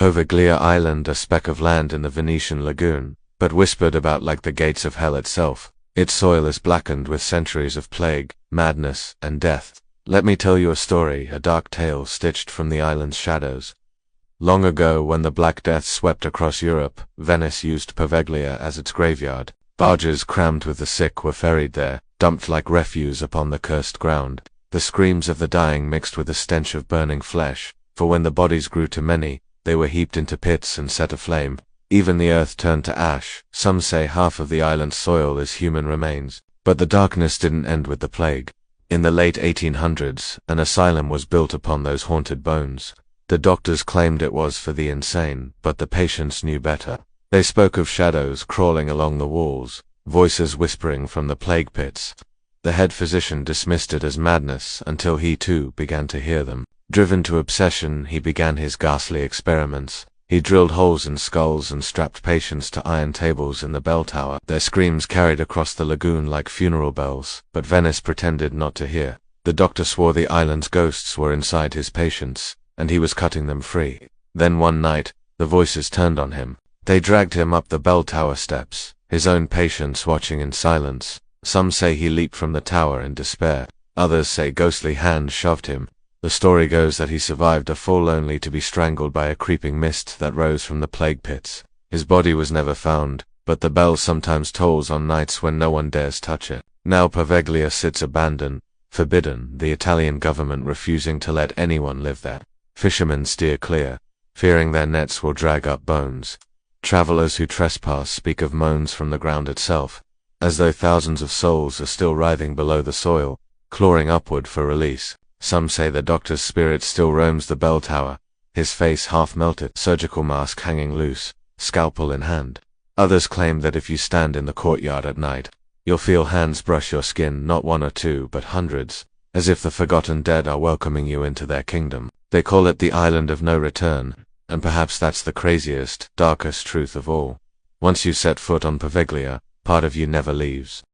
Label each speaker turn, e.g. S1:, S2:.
S1: Poveglia Island, a speck of land in the Venetian lagoon, but whispered about like the gates of hell itself. Its soil is blackened with centuries of plague, madness, and death. Let me tell you a story, a dark tale stitched from the island's shadows. Long ago, when the Black Death swept across Europe, Venice used Poveglia as its graveyard. Barges crammed with the sick were ferried there, dumped like refuse upon the cursed ground. The screams of the dying mixed with the stench of burning flesh, for when the bodies grew too many, they were heaped into pits and set aflame. Even the earth turned to ash. Some say half of the island's soil is human remains. But the darkness didn't end with the plague. In the late 1800s, an asylum was built upon those haunted bones. The doctors claimed it was for the insane, but the patients knew better. They spoke of shadows crawling along the walls, voices whispering from the plague pits. The head physician dismissed it as madness until he too began to hear them. Driven to obsession, he began his ghastly experiments. He drilled holes in skulls and strapped patients to iron tables in the bell tower. Their screams carried across the lagoon like funeral bells, but Venice pretended not to hear. The doctor swore the island's ghosts were inside his patients, and he was cutting them free. Then one night, the voices turned on him. They dragged him up the bell tower steps, his own patients watching in silence. Some say he leaped from the tower in despair. Others say ghostly hands shoved him. The story goes that he survived a fall only to be strangled by a creeping mist that rose from the plague pits. His body was never found, but the bell sometimes tolls on nights when no one dares touch it. Now Poveglia sits abandoned, forbidden, the Italian government refusing to let anyone live there. Fishermen steer clear, fearing their nets will drag up bones. Travelers who trespass speak of moans from the ground itself, as though thousands of souls are still writhing below the soil, clawing upward for release. Some say the doctor's spirit still roams the bell tower, his face half melted, surgical mask hanging loose, scalpel in hand. Others claim that if you stand in the courtyard at night, you'll feel hands brush your skin, not one or two, but hundreds, as if the forgotten dead are welcoming you into their kingdom. They call it the island of no return, and perhaps that's the craziest, darkest truth of all. Once you set foot on Poveglia, part of you never leaves.